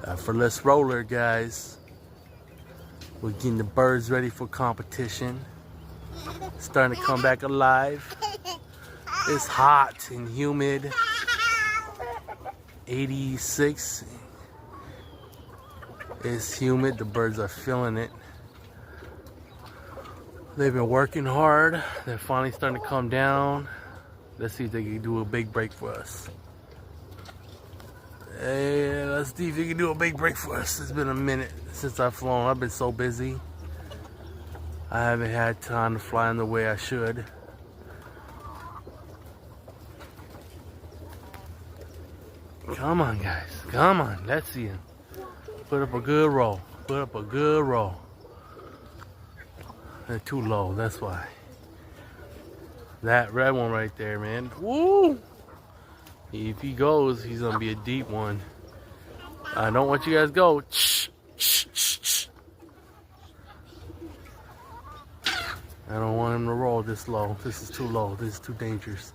Effortless roller, guys. We're getting the birds ready for competition. Starting to come back alive. It's hot and humid. 86. It's humid. The birds are feeling it. They've been working hard. They're finally starting to come down. Let's see if they can do a big break for us. Hey, let's see if they can do a big break for us. It's been a minute since I've flown. I've been so busy. I haven't had time to fly in the way I should. Come on, guys. Come on. Let's see him. Put up a good roll. Put up a good roll. They're too low. That's why. That red one right there, man. Woo! If he goes, he's going to be a deep one. I don't want you guys to go. I don't want him to roll this low. This is too low. This is too dangerous.